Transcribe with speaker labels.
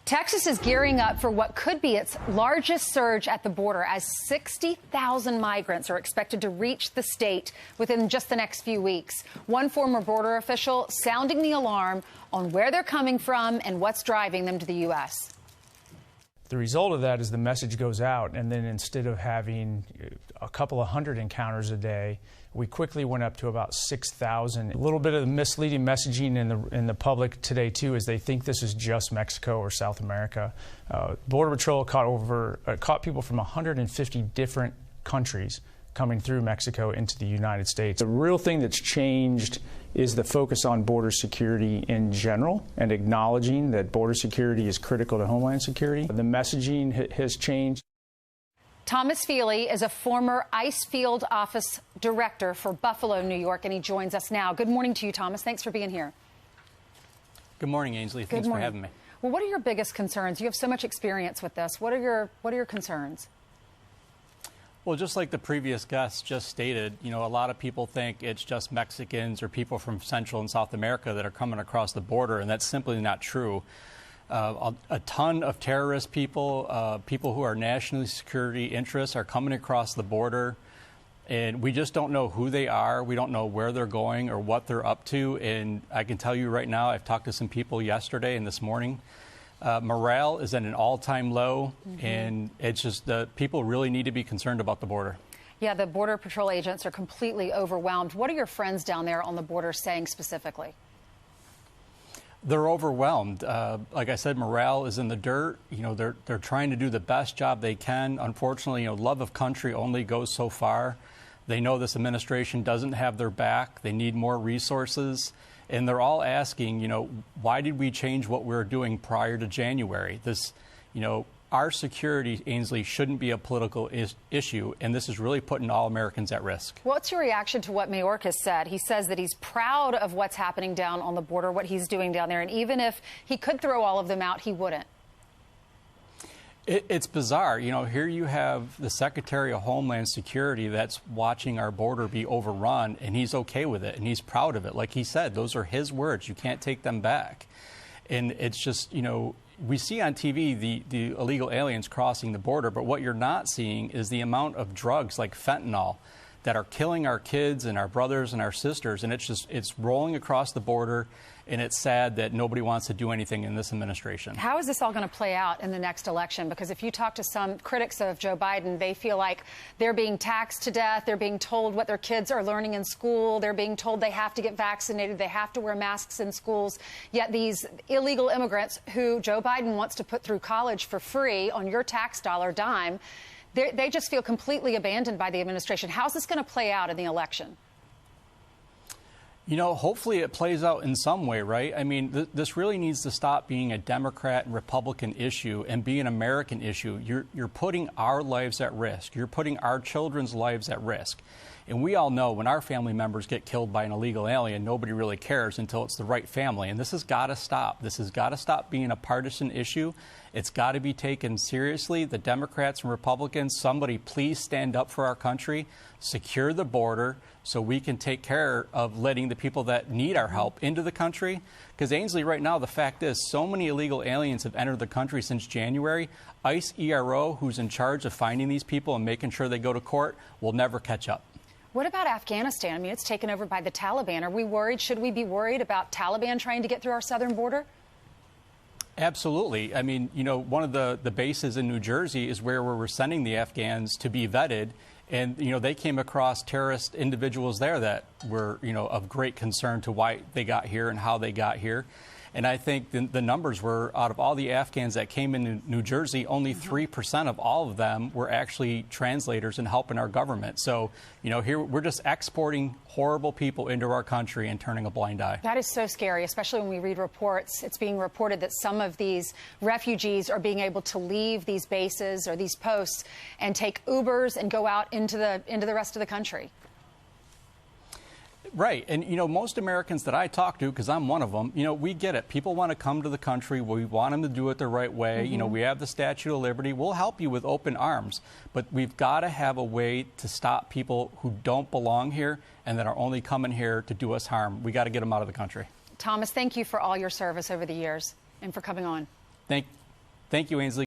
Speaker 1: Texas is gearing up for what could be its largest surge at the border as 60,000 migrants are expected to reach the state within just the next few weeks. One former border official sounding the alarm on where they're coming from and what's driving them to the U.S.
Speaker 2: The result of that is the message goes out, and then instead of having a couple of hundred encounters a day, we quickly went up to about 6,000. A little bit of the misleading messaging in the public today, too, is they think this is just Mexico or South America. Border Patrol caught people from 150 different countries coming through Mexico into the United States. The real thing that's changed is the focus on border security in general and acknowledging that border security is critical to Homeland Security. The messaging has changed.
Speaker 1: Thomas Feely is a former ICE field office director for Buffalo, New York, and he joins us now. Good morning to you, Thomas. Thanks for being here.
Speaker 3: Good morning, Ainsley. Thanks for having me.
Speaker 1: Well, what are your biggest concerns? You have so much experience with this. What are your concerns?
Speaker 3: Well, just like the previous guest just stated, a lot of people think it's just Mexicans or people from Central and South America that are coming across the border, and that's simply not true. A ton of terrorist people, people who are national security interests are coming across the border, and we just don't know who they are. We don't know where they're going or what they're up to, and I can tell you right now, I've talked to some people yesterday and this morning. Morale is at an all-time low, and it's just people really need to be concerned about the border.
Speaker 1: Yeah, the Border Patrol agents are completely overwhelmed. What are your friends down there on the border saying specifically?
Speaker 3: They're overwhelmed. Like I said, morale is in the dirt. They're trying to do the best job they can. Unfortunately, love of country only goes so far. They know this administration doesn't have their back. They need more resources. And they're all asking, why did we change what we were doing prior to January? This, our security, Ainsley, shouldn't be a political issue, and this is really putting all Americans at risk.
Speaker 1: What's your reaction to what Mayorkas said? He says that he's proud of what's happening down on the border, what he's doing down there, and even if he could throw all of them out, he wouldn't.
Speaker 3: It's bizarre. Here you have the Secretary of Homeland Security that's watching our border be overrun, and he's okay with it, and he's proud of it. Like he said, those are his words. You can't take them back. And it's just, we see on TV the illegal aliens crossing the border, but what you're not seeing is the amount of drugs like fentanyl that are killing our kids and our brothers and our sisters, and it's rolling across the border, and it's sad that nobody wants to do anything in this administration.
Speaker 1: How is this all going to play out in the next election? Because if you talk to some critics of Joe Biden, they feel like they're being taxed to death, they're being told what their kids are learning in school, they're being told they have to get vaccinated, they have to wear masks in schools, yet these illegal immigrants who Joe Biden wants to put through college for free on your tax dollar dime, they just feel completely abandoned by the administration. How's this going to play out in the election?
Speaker 3: Hopefully it plays out in some way, right? I mean, this really needs to stop being a Democrat and Republican issue and be an American issue. You're putting our lives at risk. You're putting our children's lives at risk. And we all know when our family members get killed by an illegal alien, nobody really cares until it's the right family. And this has got to stop. This has got to stop being a partisan issue. It's got to be taken seriously. The Democrats and Republicans, somebody please stand up for our country, secure the border so we can take care of letting the people that need our help into the country. Because, Ainsley, right now, the fact is so many illegal aliens have entered the country since January. ICE ERO, who's in charge of finding these people and making sure they go to court, will never catch up.
Speaker 1: What about Afghanistan? I mean, it's taken over by the Taliban. Are we worried? Should we be worried about Taliban trying to get through our southern border?
Speaker 3: Absolutely. I mean, one of the bases in New Jersey is where we're sending the Afghans to be vetted. And, they came across terrorist individuals there that were, of great concern to why they got here and how they got here. And I think the numbers were, out of all the Afghans that came into New Jersey, only 3% of all of them were actually translators and helping our government. So, here we're just exporting horrible people into our country and turning a blind eye.
Speaker 1: That is so scary, especially when we read reports. It's being reported that some of these refugees are being able to leave these bases or these posts and take Ubers and go out into the rest of the country.
Speaker 3: Right. And, most Americans that I talk to, because I'm one of them, we get it. People want to come to the country. We want them to do it the right way. We have the Statue of Liberty. We'll help you with open arms. But we've got to have a way to stop people who don't belong here and that are only coming here to do us harm. We got to get them out of the country.
Speaker 1: Thomas, thank you for all your service over the years and for coming on.
Speaker 3: Thank Thank you, Ainsley.